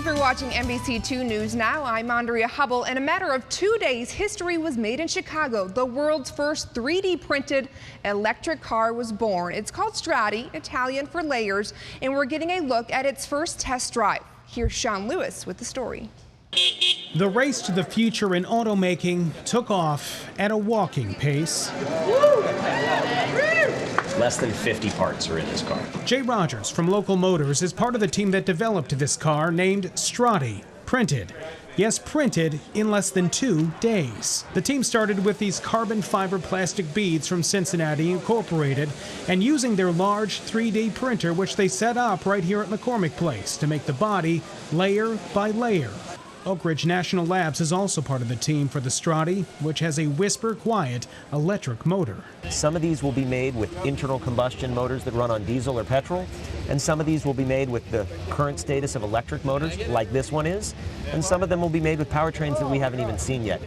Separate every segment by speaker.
Speaker 1: you for watching NBC2 News Now. I'm Andrea Hubble. In a matter of 2 days, history was made in Chicago. The world's first 3D printed electric car was born. It's called Strati, Italian for layers, and we're getting a look at its first test drive. Here's Sean Lewis with the story.
Speaker 2: The race to the future in automaking took off at a walking pace.
Speaker 3: Less than 50 parts are in this car.
Speaker 2: Jay Rogers from Local Motors is part of the team that developed this car named Strati, printed. Yes, printed in less than 2 days. The team started with these carbon fiber plastic beads from Cincinnati Incorporated and using their large 3D printer, which they set up right here at McCormick Place to make the body layer by layer. Oak Ridge National Labs is also part of the team for the Strati, which has a whisper-quiet electric motor.
Speaker 3: Some of these will be made with internal combustion motors that run on diesel or petrol, and some of these will be made with the current status of electric motors, like this one is, and some of them will be made with powertrains that we haven't even seen yet.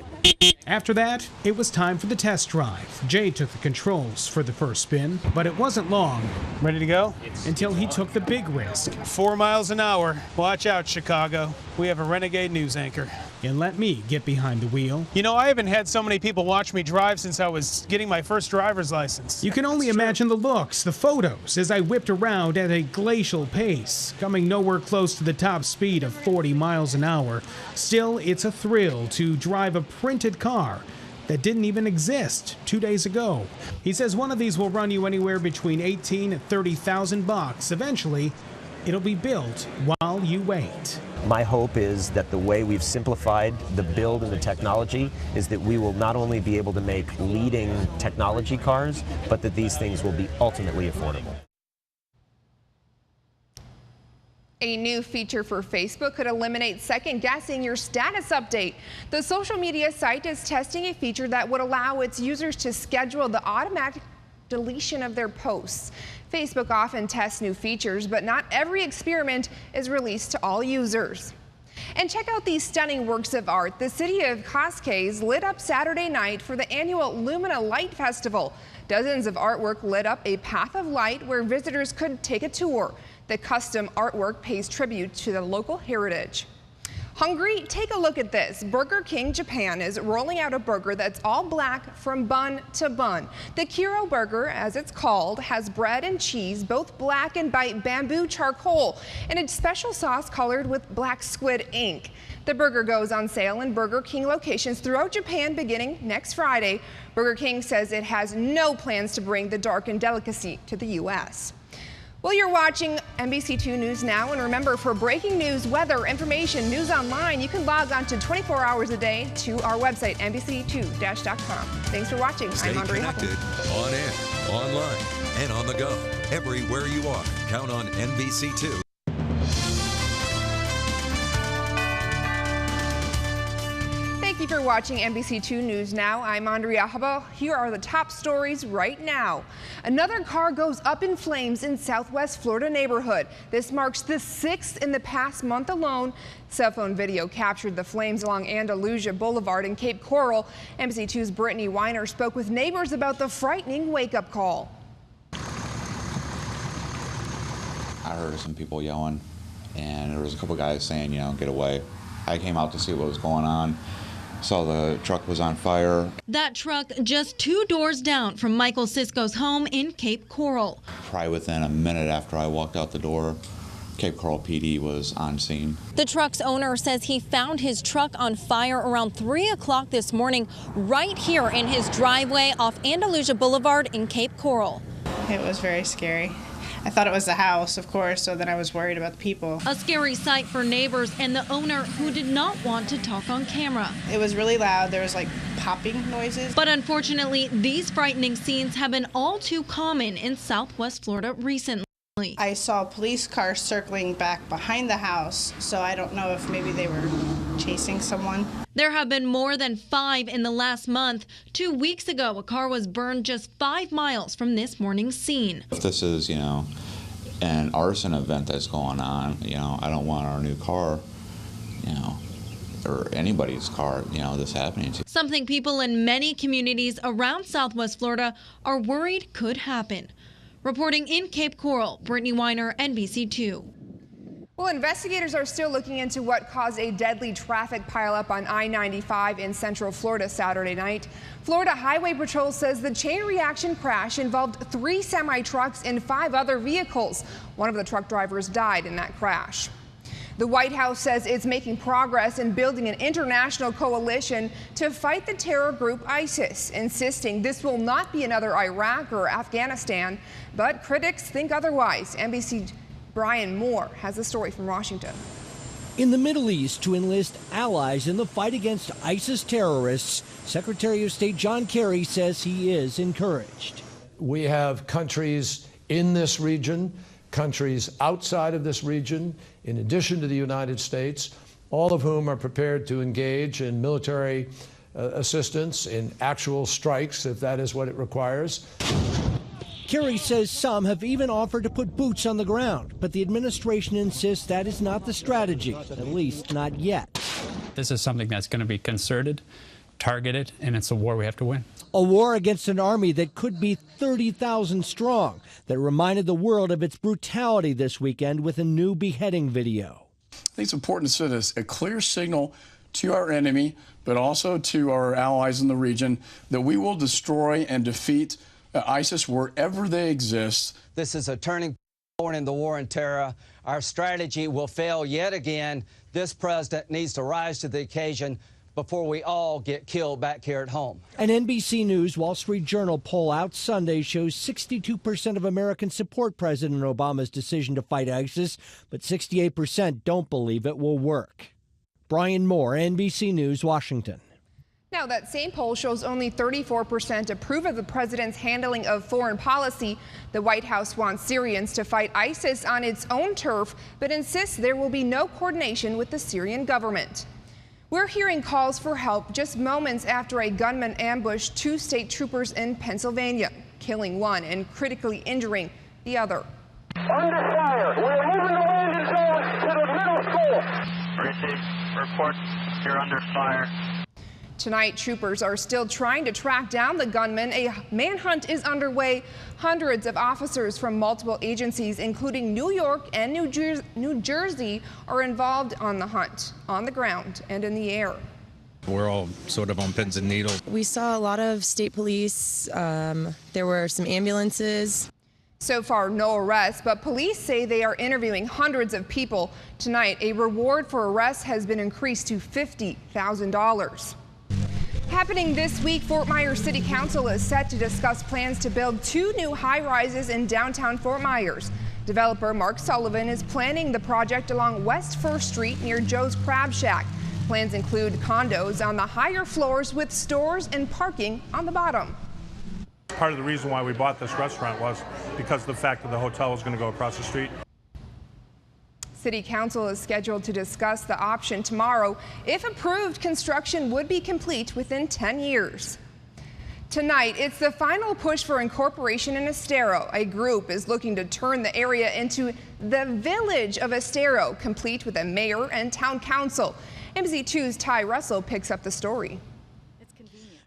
Speaker 2: After that, it was time for the test drive. Jay took the controls for the first spin, but it wasn't long.
Speaker 4: Ready to go?
Speaker 2: Until he took the big risk.
Speaker 4: 4 miles an hour. Watch out, Chicago. We have a renegade news anchor.
Speaker 2: And let me get behind the wheel.
Speaker 4: You know, I haven't had so many people watch me drive since I was getting my first driver's license.
Speaker 2: You can only imagine the looks, the photos, as I whipped around at a glacial pace, coming nowhere close to the top speed of 40 miles an hour. Still, it's a thrill to drive a printed car that didn't even exist 2 days ago. He says one of these will run you anywhere between $18,000 and $30,000. Eventually, it'll be built while you wait.
Speaker 3: My hope is that the way we've simplified the build and the technology is that we will not only be able to make leading technology cars, but that these things will be ultimately affordable.
Speaker 1: A new feature for Facebook could eliminate second-guessing your status update. The social media site is testing a feature that would allow its users to schedule the automatic deletion of their posts. Facebook often tests new features, but not every experiment is released to all users. And check out these stunning works of art. The city of Cascais lit up Saturday night for the annual Lumina Light Festival. Dozens of artwork lit up a path of light where visitors could take a tour. The custom artwork pays tribute to the local heritage. Hungry? Take a look at this. Burger King Japan is rolling out a burger that's all black from bun to bun. The Kiro burger, as it's called, has bread and cheese, both black and by bamboo charcoal, and a special sauce colored with black squid ink. The burger goes on sale in Burger King locations throughout Japan beginning next Friday. Burger King says it has no plans to bring the darkened delicacy to the U.S. Well, you're watching NBC2 News Now, and remember, for breaking news, weather, information, news online, you can log on to 24 hours a day to our website, NBC2-.com. Thanks for watching.
Speaker 5: Stay
Speaker 1: I'm Andrea
Speaker 5: connected,
Speaker 1: Hubble.
Speaker 5: on air, online, and on the go. Everywhere you are, count on NBC2.
Speaker 1: Thank you for watching NBC2 News Now. I'm Andrea Hubble. Here are the top stories right now. Another car goes up in flames in Southwest Florida neighborhood. This marks the 6th in the past month alone. Cell phone video captured the flames along Andalusia Boulevard in Cape Coral. NBC2's Brittany Weiner spoke with neighbors about the frightening wake-up call.
Speaker 6: I heard some people yelling, and there was a couple guys saying, you know, get away. I came out to see what was going on. Saw the truck was on fire.
Speaker 7: That truck just 2 doors down from Michael Cisco's home in Cape Coral.
Speaker 6: Probably within a minute after I walked out the door, Cape Coral PD was on scene.
Speaker 7: The truck's owner says he found his truck on fire around 3 o'clock this morning, right here in his driveway off Andalusia Boulevard in Cape Coral.
Speaker 8: It was very scary. I thought it was the house, of course, so then I was worried about the people.
Speaker 7: A scary sight for neighbors and the owner, who did not want to talk on camera.
Speaker 8: It was really loud. There was like popping noises.
Speaker 7: But unfortunately, these frightening scenes have been all too common in Southwest Florida recently.
Speaker 8: I saw police cars circling back behind the house, so I don't know if maybe they were chasing someone.
Speaker 7: There have been more than 5 in the last month. 2 weeks ago, a car was burned just 5 miles from this morning's scene.
Speaker 6: If this is, you know, an arson event that's going on, you know, I don't want our new car, you know, or anybody's car, you know, this happening to.
Speaker 7: Something people in many communities around Southwest Florida are worried could happen. Reporting in Cape Coral, Brittany Weiner, NBC2.
Speaker 1: Well, investigators are still looking into what caused a deadly traffic pileup on I-95 in Central Florida Saturday night. Florida Highway Patrol says the chain reaction crash involved 3 semi-trucks and 5 other vehicles. One of the truck drivers died in that crash. The White House says it's making progress in building an international coalition to fight the terror group ISIS, insisting this will not be another Iraq or Afghanistan. But critics think otherwise. NBC Brian Moore has a story from Washington.
Speaker 9: In the Middle East, to enlist allies in the fight against ISIS terrorists, Secretary of State John Kerry says he is encouraged.
Speaker 10: We have countries in this region, countries outside of this region, in addition to the United States, all of whom are prepared to engage in military assistance, in actual strikes, if that is what it requires.
Speaker 9: Kerry says some have even offered to put boots on the ground, but the administration insists that is not the strategy, at least not yet.
Speaker 11: This is something that's going to be concerted, targeted, and it's a war we have to win.
Speaker 9: A war against an army that could be 30,000 strong, that reminded the world of its brutality this weekend with a new beheading video.
Speaker 12: I think it's important to send a clear signal to our enemy, but also to our allies in the region, that we will destroy and defeat ISIS wherever they exist.
Speaker 13: This is a turning point in the war on terror. Our strategy will fail yet again. This president needs to rise to the occasion before we all get killed back here at home.
Speaker 9: An NBC News Wall Street Journal poll out Sunday shows 62% of Americans support President Obama's decision to fight ISIS, but 68% don't believe it will work. Brian Moore, NBC News, Washington.
Speaker 1: Now, that same poll shows only 34% approve of the president's handling of foreign policy. The White House wants Syrians to fight ISIS on its own turf, but insists there will be no coordination with the Syrian government. We're hearing calls for help just moments after a gunman ambushed 2 state troopers in Pennsylvania, killing one and critically injuring the other.
Speaker 14: Under fire. We're moving the landing zone to the middle school.
Speaker 15: British report, you're under fire.
Speaker 1: Tonight, troopers are still trying to track down the gunman. A manhunt is underway. Hundreds of officers from multiple agencies, including New York and New Jersey, are involved on the hunt, on the ground and in the air.
Speaker 16: We're all sort of on pins and needles.
Speaker 17: We saw a lot of state police. There were some ambulances.
Speaker 1: So far, no arrests, but police say they are interviewing hundreds of people. Tonight, a reward for arrests has been increased to $50,000. Happening this week, Fort Myers City Council is set to discuss plans to build 2 new high-rises in downtown Fort Myers. Developer Mark Sullivan is planning the project along West 1st Street near Joe's Crab Shack. Plans include condos on the higher floors with stores and parking on the bottom.
Speaker 18: Part of the reason why we bought this restaurant was because of the fact that the hotel was going to go across the street.
Speaker 1: City Council is scheduled to discuss the option tomorrow. If approved, construction would be complete within 10 years. Tonight, it's the final push for incorporation in Estero. A group is looking to turn the area into the village of Estero, complete with a mayor and town council. NBC2's Ty Russell picks up the story.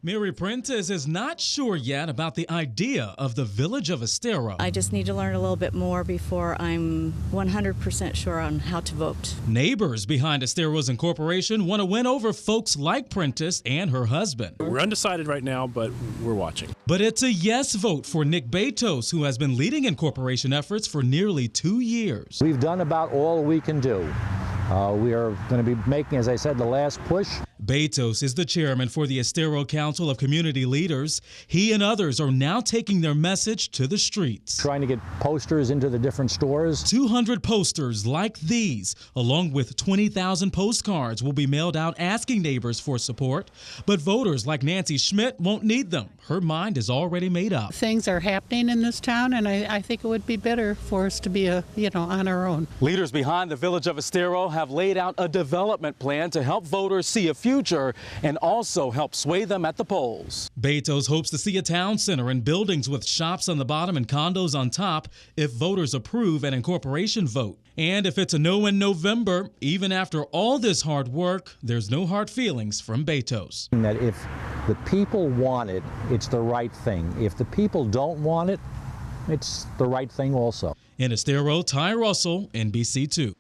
Speaker 19: Mary Prentice is not sure yet about the idea of the village of Estero.
Speaker 20: I just need to learn a little bit more before I'm 100% sure on how to vote.
Speaker 19: Neighbors behind Estero's incorporation want to win over folks like Prentice and her husband.
Speaker 21: We're undecided right now, but we're watching.
Speaker 19: But it's a yes vote for Nick Betos, who has been leading incorporation efforts for nearly 2 years.
Speaker 22: We've done about all we can do. We are going to be making, as I said, the last push.
Speaker 19: Betos is the chairman for the Estero Council of Community Leaders. He and others are now taking their message to the streets.
Speaker 22: Trying to get posters into the different stores.
Speaker 19: 200 posters like these, along with 20,000 postcards, will be mailed out asking neighbors for support. But voters like Nancy Schmidt won't need them. Her mind is already made up.
Speaker 23: Things are happening in this town, and I think it would be better for us to be, on our own.
Speaker 24: Leaders behind the village of Estero have laid out a development plan to help voters see a future and also help sway them at the polls.
Speaker 19: Betos hopes to see a town center and buildings with shops on the bottom and condos on top if voters approve an incorporation vote. And if it's a no in November, even after all this hard work, there's no hard feelings from Betos.
Speaker 22: That if the people want it, it's the right thing. If the people don't want it, it's the right thing also.
Speaker 19: In Estero, Ty Russell, NBC2.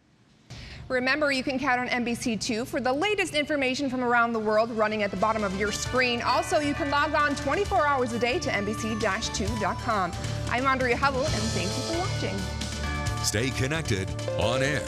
Speaker 1: Remember, you can count on NBC2 for the latest information from around the world running at the bottom of your screen. Also, you can log on 24 hours a day to NBC-2.com. I'm Andrea Hubble, and thank you for watching.
Speaker 2: Stay connected on air.